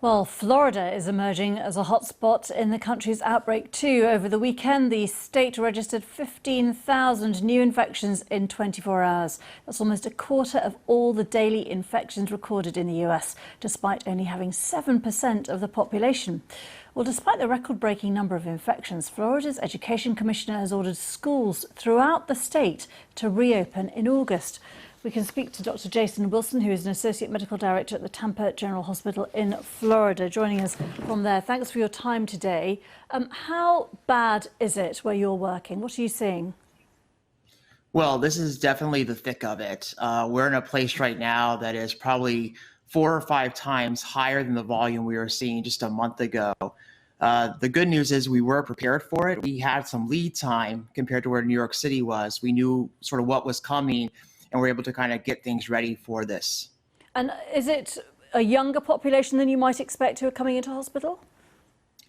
Well, Florida is emerging as a hotspot in the country's outbreak too. Over the weekend, the state registered 15,000 new infections in 24 hours. That's almost a quarter of all the daily infections recorded in the US, despite only having 7% of the population. Well, despite the record-breaking number of infections, Florida's Education Commissioner has ordered schools throughout the state to reopen in August. We can speak to Dr. Jason Wilson, who is an Associate Medical Director at the Tampa General Hospital in Florida, joining us from there. Thanks for your time today. How bad is it where you're working? What are you seeing? Well, this is definitely the thick of it. We're in a place right now that is probably 4 or 5 times higher than the volume we were seeing just a month ago. The good news is we were prepared for it. We had some lead time compared to where New York City was. We knew sort of what was coming, and we're able to kind of get things ready for this. And is it a younger population than you might expect who are coming into hospital?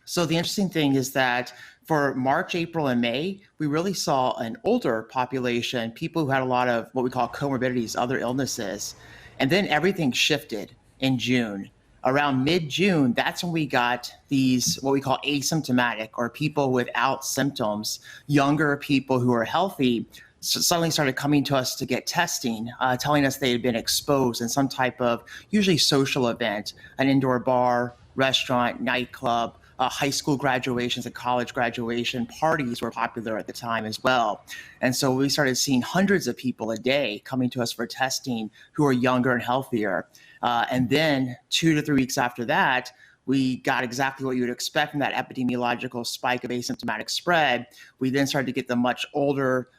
So the interesting thing is that for March, April, and May, we really saw an older population, people who had a lot of what we call comorbidities, other illnesses. And then everything shifted in June. Around mid-June, that's when we got these what we call asymptomatic, or people without symptoms, younger people who are healthy, suddenly started coming to us to get testing, telling us they had been exposed in some type of usually social event, an indoor bar, restaurant, nightclub, high school graduations and college graduation parties were popular at the time as well. And so we started seeing hundreds of people a day coming to us for testing who are younger and healthier. And then 2 to 3 weeks after that, we got exactly what you would expect from that epidemiological spike of asymptomatic spread. We then started to get the much older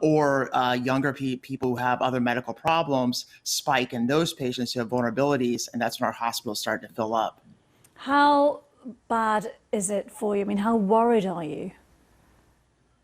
or younger people who have other medical problems spike in those patients who have vulnerabilities, and that's when our hospitals started to fill up. How bad is it for you? I mean, how worried are you?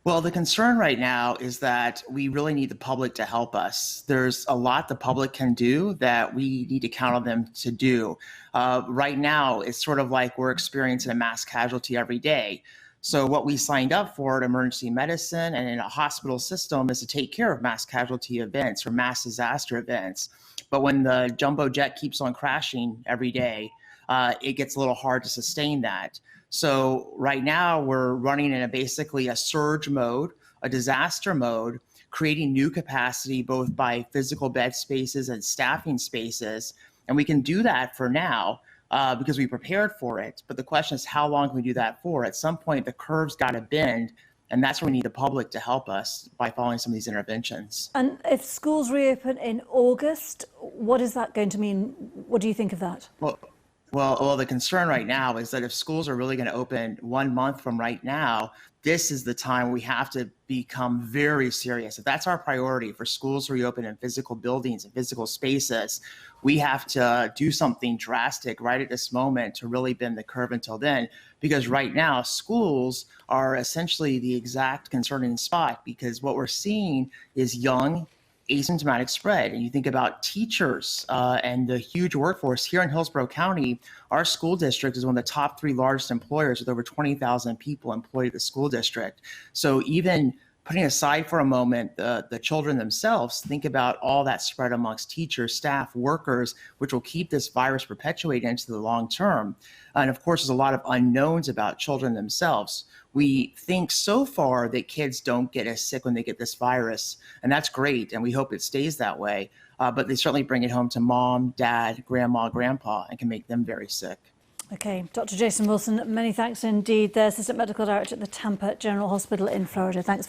Well, the concern right now is that we really need the public to help us. There's a lot the public can do that we need to count on them to do. Right now, it's sort of like we're experiencing a mass casualty every day. So what we signed up for at emergency medicine and in a hospital system is to take care of mass casualty events or mass disaster events. But when the jumbo jet keeps on crashing every day, it gets a little hard to sustain that. So right now we're running in basically a surge mode, a disaster mode, creating new capacity both by physical bed spaces and staffing spaces. And we can do that for now because we prepared for it. But the question is, how long can we do that for? At some point, the curve's got to bend. And that's where we need the public to help us by following some of these interventions. And if schools reopen in August, what is that going to mean? What do you think of that? Well, the concern right now is that if schools are really going to open 1 month from right now, this is the time we have to become very serious. If that's our priority for schools to reopen in physical buildings and physical spaces, we have to do something drastic right at this moment to really bend the curve until then. Because right now, schools are essentially the exact concerning spot, because what we're seeing is young, asymptomatic spread. And you think about teachers and the huge workforce here in Hillsborough County. Our school district is one of the top 3 largest employers with over 20,000 people employed at the school district. So even putting aside for a moment the children themselves, think about all that spread amongst teachers, staff, workers, which will keep this virus perpetuated into the long term. And of course, there's a lot of unknowns about children themselves. We think so far that kids don't get as sick when they get this virus, and that's great, and we hope it stays that way. But they certainly bring it home to mom, dad, grandma, grandpa, and can make them very sick. Okay, Dr. Jason Wilson, many thanks indeed. The Assistant Medical Director at the Tampa General Hospital in Florida. Thanks.